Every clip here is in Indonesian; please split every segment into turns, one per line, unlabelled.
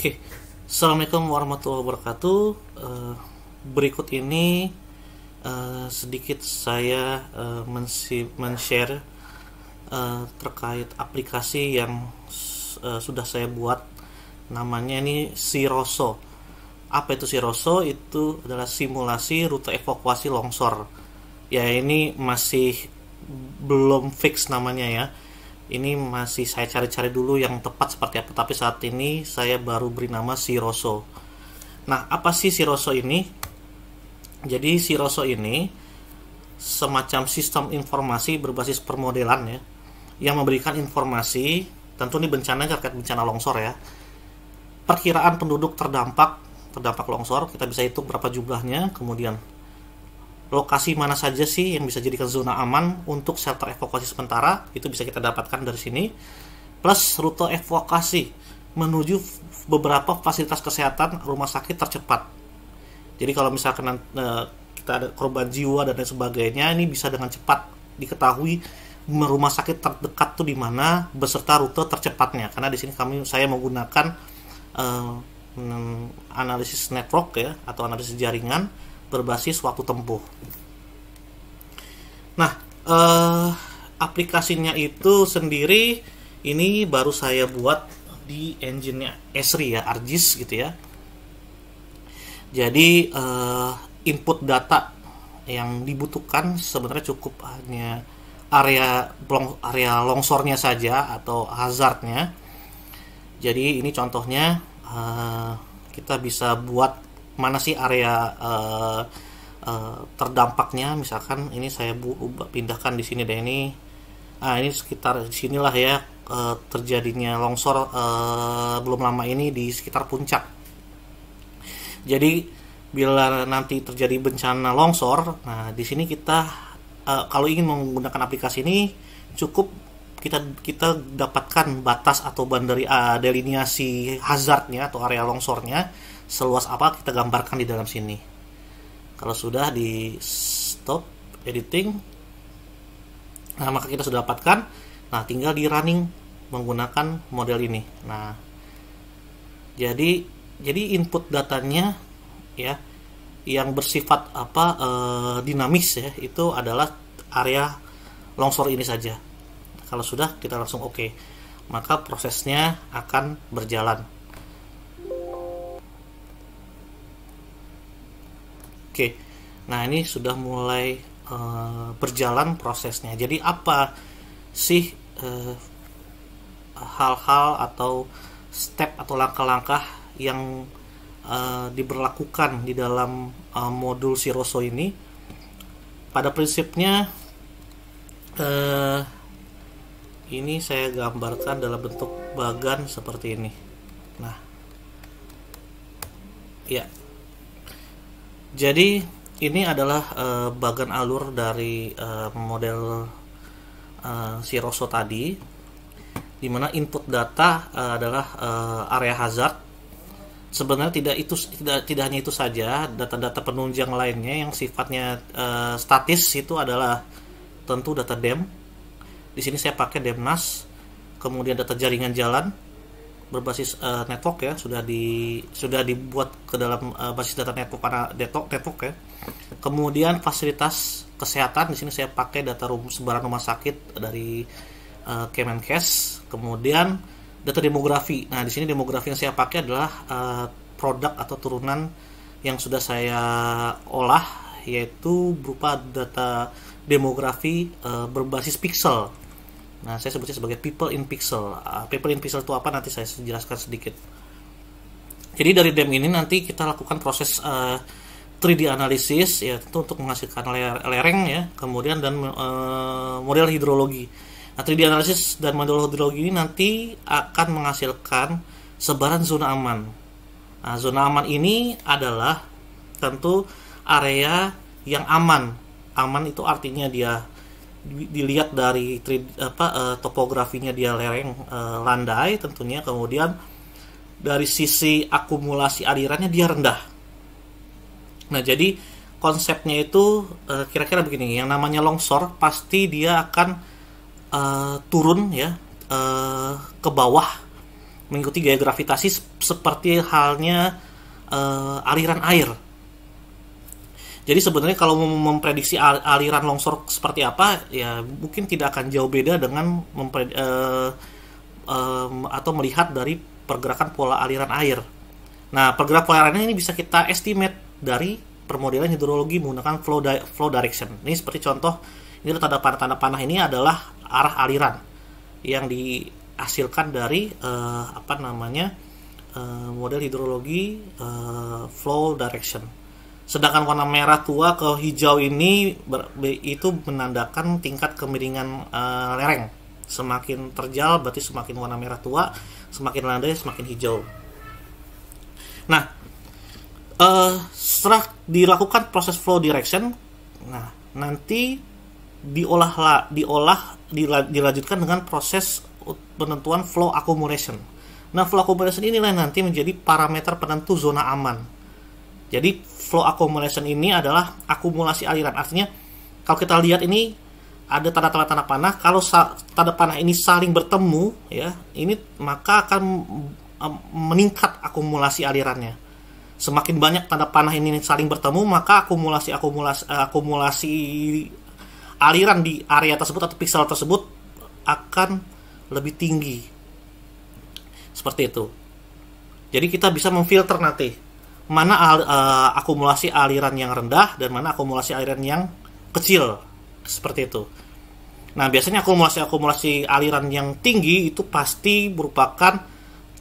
Oke, Assalamualaikum warahmatullahi wabarakatuh. Berikut ini sedikit saya men-share terkait aplikasi yang sudah saya buat. Namanya ini Siroso. Apa itu Siroso? Itu adalah simulasi rute evakuasi longsor. Ya, ini masih belum fix namanya ya. Ini masih saya cari-cari dulu yang tepat seperti apa, tapi saat ini saya baru beri nama Siroso. Nah, apa sih Siroso ini? Jadi Siroso ini semacam sistem informasi berbasis permodelan ya, yang memberikan informasi, tentu ini bencana terkait bencana longsor ya. Perkiraan penduduk terdampak longsor, kita bisa hitung berapa jumlahnya, kemudian lokasi mana saja sih yang bisa jadikan zona aman untuk shelter evakuasi sementara, itu bisa kita dapatkan dari sini, plus rute evakuasi menuju beberapa fasilitas kesehatan rumah sakit tercepat. Jadi kalau misalkan kita ada korban jiwa dan lain sebagainya, ini bisa dengan cepat diketahui rumah sakit terdekat tuh di mana beserta rute tercepatnya, karena di sini saya menggunakan analisis network ya, atau analisis jaringan berbasis waktu tempuh. Nah, aplikasinya itu sendiri ini baru saya buat di engine-nya Esri ya, ArcGIS gitu ya. Jadi input data yang dibutuhkan sebenarnya cukup hanya area longsornya saja atau hazardnya. Jadi ini contohnya, kita bisa buat mana sih area terdampaknya. Misalkan ini saya pindahkan di sini deh, ini sekitar sinilah ya terjadinya longsor belum lama ini di sekitar puncak. Jadi bila nanti terjadi bencana longsor, nah di sini kita kalau ingin menggunakan aplikasi ini cukup kita dapatkan batas atau delineasi hazardnya atau area longsornya seluas apa, kita gambarkan di dalam sini. Kalau sudah di stop editing, nah maka kita sudah dapatkan. Nah, tinggal di running menggunakan model ini. Nah, jadi input datanya ya yang bersifat dinamis ya, itu adalah area longsor ini saja. Kalau sudah, kita langsung oke. Maka prosesnya akan berjalan. Oke, nah ini sudah mulai berjalan prosesnya. Jadi apa sih hal-hal atau step atau langkah-langkah yang diberlakukan di dalam modul Siroso ini? Pada prinsipnya ini saya gambarkan dalam bentuk bagan seperti ini. Nah, ya. Jadi ini adalah bagan alur dari model Siroso tadi, dimana input data adalah area hazard. Sebenarnya tidak hanya itu saja, data-data penunjang lainnya yang sifatnya statis itu adalah tentu data DEM. Di sini saya pakai DEMNAS, kemudian data jaringan jalan berbasis network ya, sudah dibuat ke dalam basis data network ya. Kemudian fasilitas kesehatan, di sini saya pakai data sebaran rumah sakit dari Kemenkes. Kemudian data demografi. Nah, di sini demografi yang saya pakai adalah produk atau turunan yang sudah saya olah, yaitu berupa data demografi berbasis pixel. Nah, saya sebutnya sebagai people in pixel. People in pixel itu apa? Nanti saya jelaskan sedikit. Jadi dari DEM ini nanti kita lakukan proses 3D analisis ya, tentu untuk menghasilkan lereng ya, kemudian dan model hidrologi. Nah, 3D analisis dan model hidrologi ini nanti akan menghasilkan sebaran zona aman. Nah, zona aman ini adalah tentu area yang aman. Aman itu artinya dia dilihat dari topografinya, dia lereng landai tentunya, kemudian dari sisi akumulasi alirannya dia rendah. Nah, jadi konsepnya itu kira-kira begini, yang namanya longsor pasti dia akan turun ya ke bawah mengikuti gaya gravitasi seperti halnya aliran air. Jadi sebenarnya kalau memprediksi aliran longsor seperti apa, ya mungkin tidak akan jauh beda dengan atau melihat dari pergerakan pola aliran air. Nah, pergerakan pola aliran ini bisa kita estimate dari permodelan hidrologi menggunakan flow direction. Ini seperti contoh, ini tanda panah ini adalah arah aliran yang dihasilkan dari model hidrologi flow direction. Sedangkan warna merah tua ke hijau ini itu menandakan tingkat kemiringan lereng. Semakin terjal berarti semakin warna merah tua, semakin landai semakin hijau. Nah, setelah dilakukan proses flow direction, nah nanti dilanjutkan dengan proses penentuan flow accumulation. Nah, flow accumulation inilah nanti menjadi parameter penentu zona aman. Jadi flow accumulation ini adalah akumulasi aliran. Artinya kalau kita lihat ini ada tanda panah. Kalau tanda panah ini saling bertemu, ya, ini maka akan meningkat akumulasi alirannya. Semakin banyak tanda panah ini saling bertemu, maka akumulasi aliran di area tersebut atau piksel tersebut akan lebih tinggi. Seperti itu. Jadi kita bisa memfilter nanti mana akumulasi aliran yang rendah dan mana akumulasi aliran yang kecil, seperti itu. Nah, biasanya akumulasi aliran yang tinggi itu pasti merupakan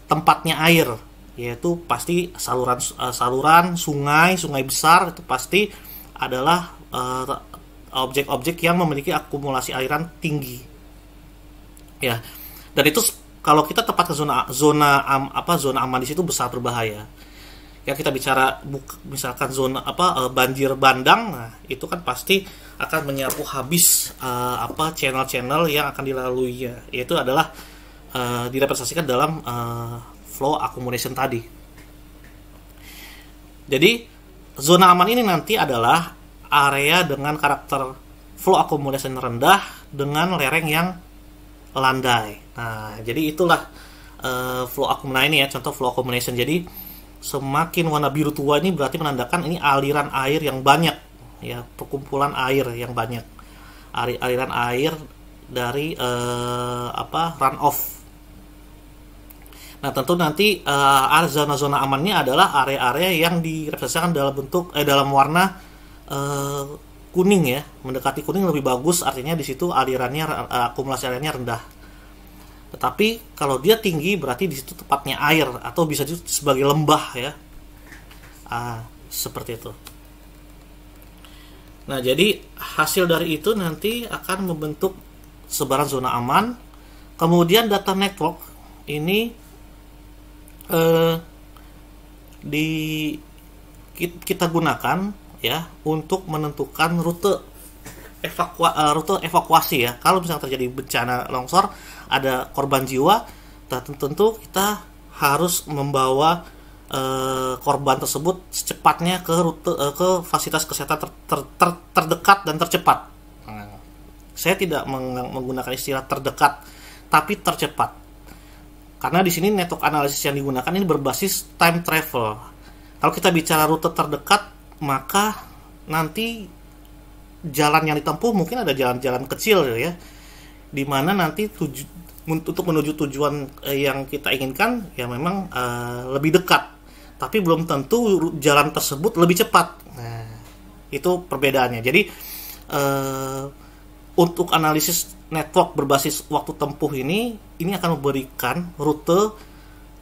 tempatnya air, yaitu pasti saluran sungai besar, itu pasti adalah objek-objek yang memiliki akumulasi aliran tinggi. Ya. Dan itu kalau kita tepat ke zona aman di situ besar berbahaya. Ya, kita bicara misalkan zona banjir bandang, nah itu kan pasti akan menyapu habis channel-channel yang akan dilaluinya, yaitu adalah direpresentasikan dalam flow accumulation tadi. Jadi zona aman ini nanti adalah area dengan karakter flow accumulation rendah dengan lereng yang landai. Nah, jadi itulah flow accumulation ini ya, contoh flow accumulation. Jadi semakin warna biru tua ini berarti menandakan ini aliran air yang banyak, ya, perkumpulan air yang banyak, aliran air dari runoff. Nah, tentu nanti zona-zona amannya adalah area-area yang direpresentasikan dalam warna kuning, ya, mendekati kuning lebih bagus, artinya di situ akumulasi alirannya rendah. Tetapi kalau dia tinggi berarti di situ tepatnya air atau bisa disebut sebagai lembah, ya. Seperti itu. Nah, jadi hasil dari itu nanti akan membentuk sebaran zona aman. Kemudian data network ini kita gunakan, ya, untuk menentukan rute evakuasi, ya. Kalau misalnya terjadi bencana longsor, ada korban jiwa, tentu kita harus membawa korban tersebut secepatnya ke fasilitas kesehatan terdekat dan tercepat. Nah, saya tidak menggunakan istilah terdekat, tapi tercepat. Karena di sini network analisis yang digunakan ini berbasis time travel. Kalau kita bicara rute terdekat, maka nanti jalan yang ditempuh mungkin ada jalan-jalan kecil, ya, di mana nanti untuk menuju tujuan yang kita inginkan, ya, memang lebih dekat, tapi belum tentu jalan tersebut lebih cepat. Nah, itu perbedaannya. Jadi untuk analisis network berbasis waktu tempuh ini akan memberikan rute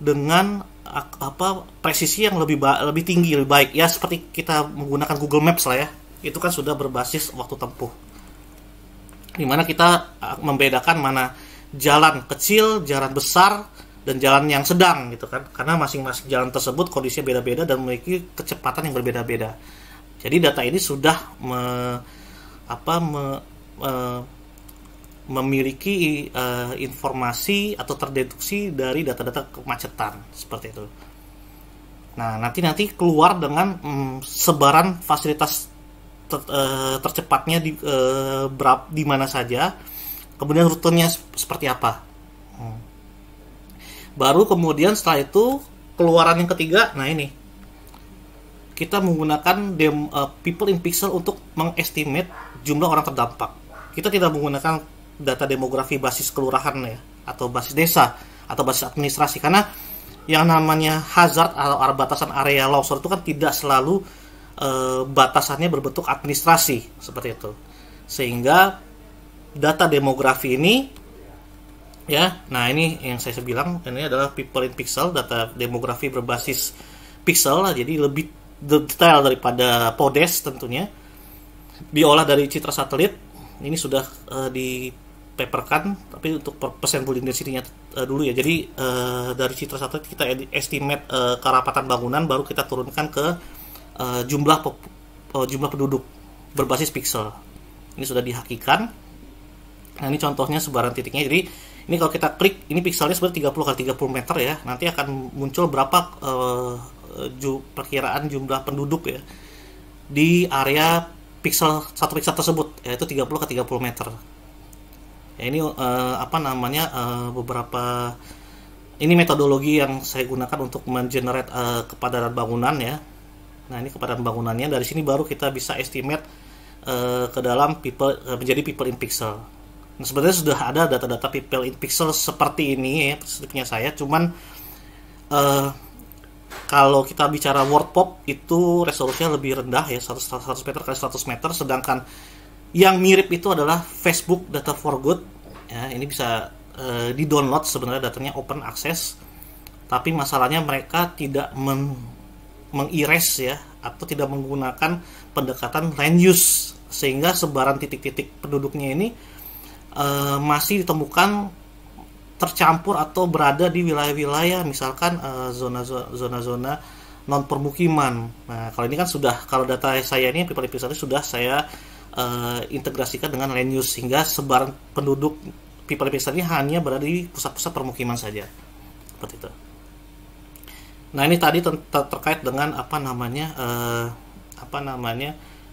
dengan presisi yang lebih tinggi, lebih baik, ya, seperti kita menggunakan Google Maps lah, ya. Itu kan sudah berbasis waktu tempuh, dimana kita membedakan mana jalan kecil, jalan besar, dan jalan yang sedang, gitu kan, karena masing-masing jalan tersebut kondisinya beda-beda dan memiliki kecepatan yang berbeda-beda. Jadi data ini sudah memiliki informasi atau terdeduksi dari data-data kemacetan, seperti itu. Nah, nanti keluar dengan sebaran fasilitas tercepatnya di mana saja, kemudian rutenya seperti apa. Baru kemudian setelah itu keluaran yang ketiga, nah ini kita menggunakan people in pixel untuk mengestimate jumlah orang terdampak. Kita tidak menggunakan data demografi basis kelurahan ya, atau basis desa, atau basis administrasi, karena yang namanya hazard atau batasan area longsor itu kan tidak selalu batasannya berbentuk administrasi seperti itu. Sehingga data demografi ini ya, nah ini yang saya bilang, ini adalah people in pixel, data demografi berbasis pixel lah, jadi lebih detail daripada PODES tentunya, diolah dari citra satelit. Ini sudah dipaperkan, tapi untuk percent building density-nya dulu ya. Jadi dari citra satelit kita estimate kerapatan bangunan, baru kita turunkan ke jumlah penduduk berbasis pixel. Ini sudah dihakikan. Nah ini contohnya sebaran titiknya. Jadi ini kalau kita klik, ini pixelnya sebenarnya 30 x 30 meter ya. Nanti akan muncul berapa perkiraan jumlah penduduk ya di area satu pixel tersebut, yaitu 30 x 30 meter. Ya, ini beberapa ini metodologi yang saya gunakan untuk mengenerate kepadatan bangunan ya. Nah ini kepadatan bangunannya, dari sini baru kita bisa estimate ke dalam menjadi people in pixel. Nah sebenarnya sudah ada data-data people in pixel seperti ini ya, punya saya, cuman kalau kita bicara WordPop itu resolusinya lebih rendah ya, 100 meter kali 100 meter, sedangkan yang mirip itu adalah Facebook Data for Good ya. Ini bisa di-download, sebenarnya datanya open access, tapi masalahnya mereka tidak meng-erase ya, atau tidak menggunakan pendekatan land use, sehingga sebaran titik-titik penduduknya ini masih ditemukan tercampur atau berada di wilayah-wilayah misalkan zona-zona non permukiman. Nah kalau ini kan sudah, kalau data saya ini people in pixel sudah saya integrasikan dengan land use, sehingga sebaran penduduk people in pixel ini hanya berada di pusat-pusat permukiman saja, seperti itu. Nah ini tadi terkait dengan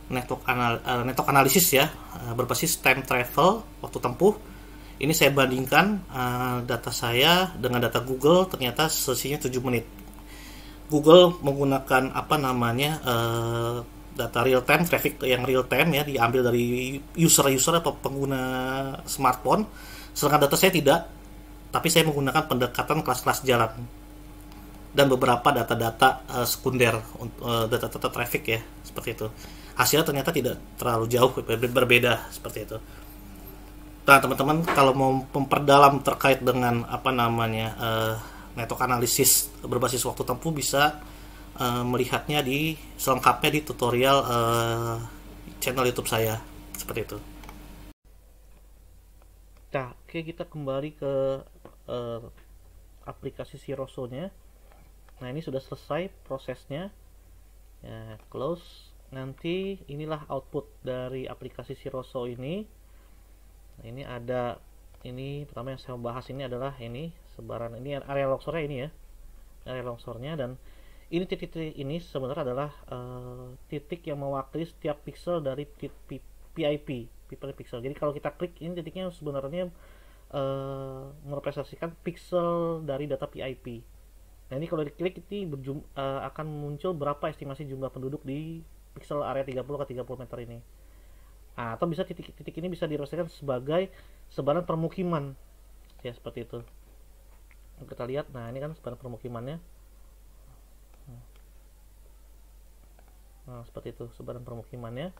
network analisis ya, berbasis time travel, waktu tempuh. Ini saya bandingkan data saya dengan data Google, ternyata sesinya 7 menit. Google menggunakan data real time, traffic yang real time ya, diambil dari user atau pengguna smartphone. Sedangkan data saya tidak, tapi saya menggunakan pendekatan kelas-kelas jalan dan beberapa data-data sekunder, data-data traffic ya, seperti itu. Hasilnya ternyata tidak terlalu jauh berbeda, seperti itu. Nah teman-teman, kalau mau memperdalam terkait dengan network analisis berbasis waktu tempuh, bisa melihatnya selengkapnya di tutorial channel YouTube saya, seperti itu. Nah, oke, kita kembali ke aplikasi Siroso-nya. Nah ini sudah selesai prosesnya ya, close. Nanti inilah output dari aplikasi Siroso ini. Nah, ini ada, ini pertama yang saya bahas ini adalah ini sebaran, ini area longsornya ini ya, area longsornya, dan ini titik-titik ini sebenarnya adalah titik yang mewakili setiap pixel dari PIP, people pixel. Jadi kalau kita klik ini titiknya sebenarnya merepresentasikan pixel dari data PIP. Nah ini kalau diklik ini akan muncul berapa estimasi jumlah penduduk di pixel area 30 ke 30 meter ini. Nah, atau bisa titik-titik ini bisa direpresentasikan sebagai sebaran permukiman ya, seperti itu. Kita lihat, nah ini kan sebaran permukimannya. Nah seperti itu sebaran permukimannya.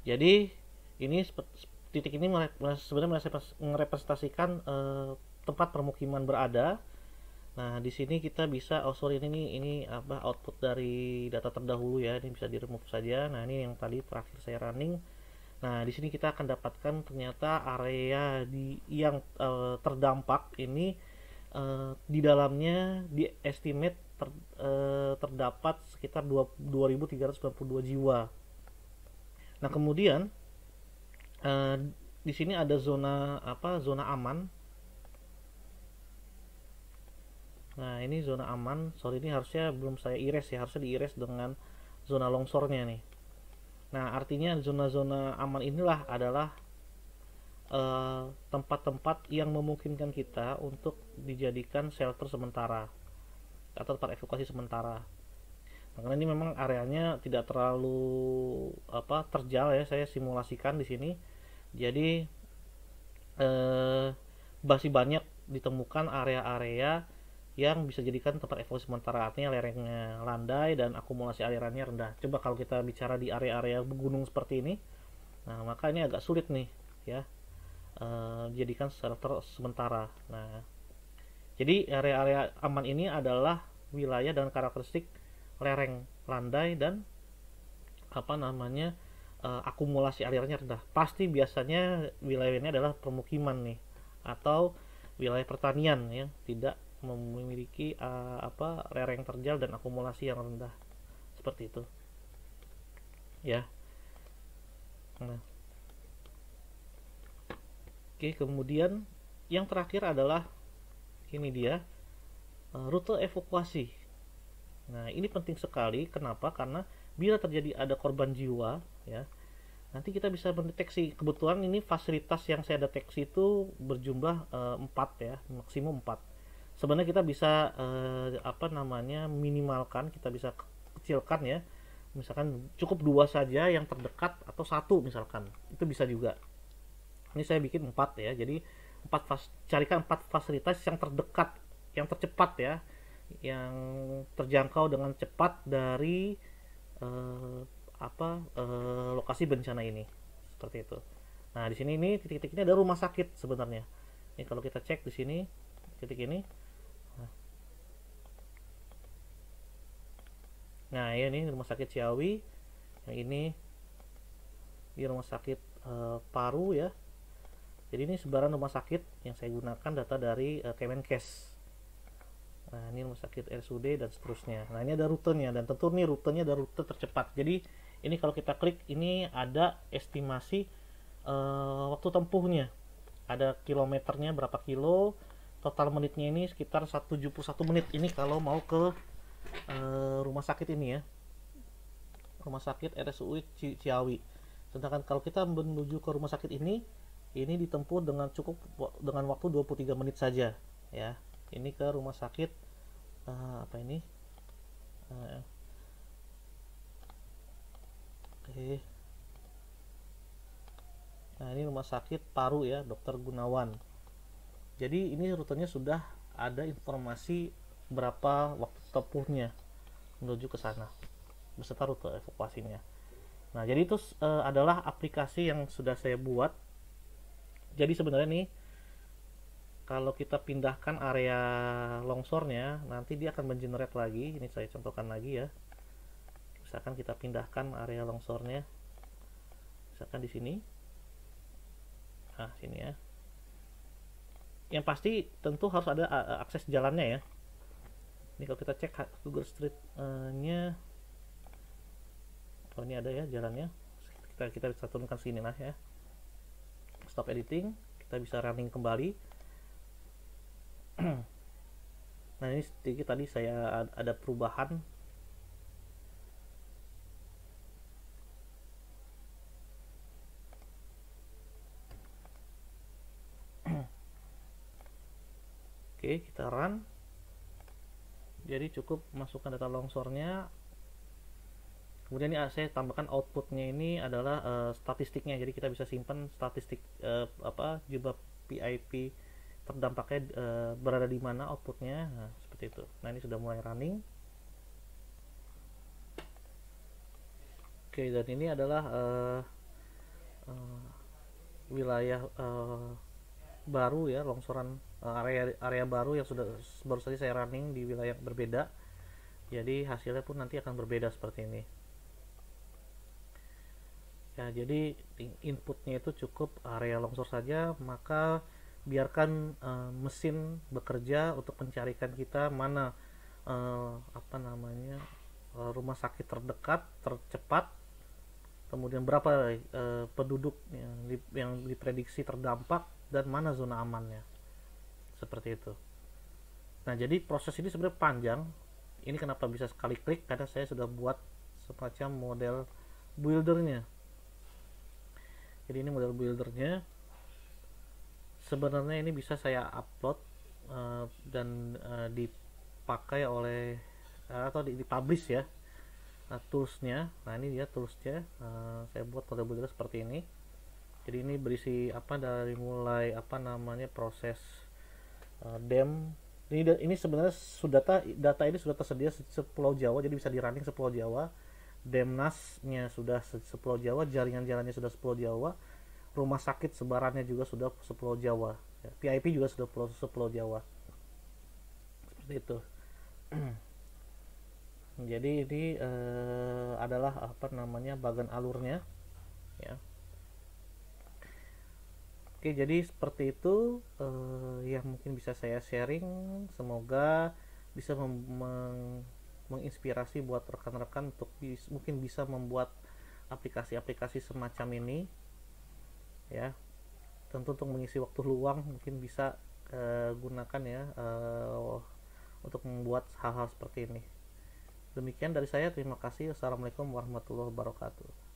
Jadi ini titik ini sebenarnya merepresentasikan tempat permukiman berada. Nah di sini kita bisa, ini output dari data terdahulu ya, ini bisa di remove saja. Nah ini yang tadi terakhir saya running. Nah di sini kita akan dapatkan ternyata area yang terdampak ini di dalamnya di estimate terdapat sekitar 2.392 jiwa. Nah kemudian di sini ada zona aman. Nah ini zona aman, ini harusnya belum saya erase ya, harusnya di erase dengan zona longsornya nih. Nah artinya zona-zona aman inilah adalah tempat-tempat yang memungkinkan kita untuk dijadikan shelter sementara atau tempat evakuasi sementara. Nah, karena ini memang areanya tidak terlalu terjal ya, saya simulasikan di sini. Jadi masih banyak ditemukan area-area yang bisa jadikan tempat evakuasi sementara, artinya lerengnya landai dan akumulasi alirannya rendah. Coba kalau kita bicara di area-area gunung seperti ini, nah maka ini agak sulit nih ya, dijadikan shelter sementara. Nah, jadi area-area aman ini adalah wilayah dengan karakteristik lereng landai dan akumulasi alirannya rendah. Pasti biasanya wilayah ini adalah permukiman nih, atau wilayah pertanian yang tidak memiliki lereng terjal dan akumulasi yang rendah, seperti itu ya. Nah, oke, kemudian yang terakhir adalah ini dia, rute evakuasi. Nah, ini penting sekali. Kenapa? Karena bila terjadi ada korban jiwa ya, nanti kita bisa mendeteksi. Kebetulan ini fasilitas yang saya deteksi itu berjumlah 4 ya, maksimum 4. Sebenarnya kita bisa minimalkan, kita bisa kecilkan ya, misalkan cukup 2 saja yang terdekat, atau 1 misalkan, itu bisa juga. Ini saya bikin 4 ya, jadi carikan 4 fasilitas yang terdekat, yang tercepat ya, yang terjangkau dengan cepat dari lokasi bencana ini, seperti itu. Nah, di sini ini titik-titik ini ada rumah sakit sebenarnya. Ini kalau kita cek di sini titik ini. Nah, ini rumah sakit Ciawi. Yang ini rumah sakit Paru ya. Jadi ini sebaran rumah sakit yang saya gunakan data dari Kemenkes. Nah, ini rumah sakit RSUD dan seterusnya. Nah, ini ada rutenya, dan tentu nih rutenya ada rute tercepat. Jadi ini kalau kita klik, ini ada estimasi waktu tempuhnya, ada kilometernya berapa kilo, total menitnya ini sekitar 71 menit. Ini kalau mau ke rumah sakit ini ya, rumah sakit RSUD Ciawi. Sedangkan kalau kita menuju ke rumah sakit ini ditempuh dengan dengan waktu 23 menit saja ya. Ini ke rumah sakit oke. Nah, ini rumah sakit Paru ya, Dr. Gunawan. Jadi ini rutenya sudah ada informasi berapa waktu tempuhnya menuju ke sana beserta rute evakuasinya. Nah, jadi itu adalah aplikasi yang sudah saya buat. Jadi sebenarnya nih, kalau kita pindahkan area longsornya, nanti dia akan mengenerate lagi. Ini saya contohkan lagi ya. Misalkan kita pindahkan area longsornya, misalkan di sini. Nah, sini ya. Yang pasti tentu harus ada akses jalannya ya. Ini kalau kita cek Google Street-nya, oh ini ada ya jalannya. Kita bisa turunkan sini lah ya. Stop editing, kita bisa running kembali. Nah, ini sedikit tadi saya ada perubahan. Oke, kita run. Jadi cukup masukkan data longsornya. Kemudian ini saya tambahkan outputnya, ini adalah statistiknya. Jadi kita bisa simpan statistik jumlah PIP terdampaknya berada di mana outputnya. Nah, seperti itu. Nah, ini sudah mulai running. Oke, dan ini adalah wilayah baru ya, longsoran area baru yang baru saja saya running di wilayah berbeda. Jadi hasilnya pun nanti akan berbeda seperti ini ya. Jadi inputnya itu cukup area longsor saja, maka biarkan mesin bekerja untuk mencarikan kita mana rumah sakit terdekat, tercepat, kemudian berapa penduduk yang diprediksi terdampak, dan mana zona amannya, seperti itu. Nah, jadi proses ini sebenarnya panjang. Ini kenapa bisa sekali klik, karena saya sudah buat semacam model buildernya. Jadi ini model buildernya. Sebenarnya ini bisa saya upload dan dipakai oleh atau dipublish ya, toolsnya. Nah ini dia toolsnya, saya buat model-model seperti ini. Jadi ini berisi apa, dari mulai apa namanya proses dem. Ini sebenarnya sudah data ini sudah tersedia sepulau Jawa, jadi bisa di running sepulau Jawa. Demnasnya sudah sepulau Jawa, jaringan-jalannya sudah sepulau Jawa, rumah sakit sebarannya juga sudah sepulau Jawa, ya, PIP juga sudah sepulau Jawa, seperti itu. Jadi ini adalah apa namanya bagan alurnya, ya. Oke, jadi seperti itu yang mungkin bisa saya sharing. Semoga bisa menginspirasi buat rekan-rekan untuk mungkin bisa membuat aplikasi-aplikasi semacam ini, ya. Tentu untuk mengisi waktu luang mungkin bisa gunakan ya untuk membuat hal-hal seperti ini. Demikian dari saya, terima kasih. Assalamualaikum warahmatullahi wabarakatuh.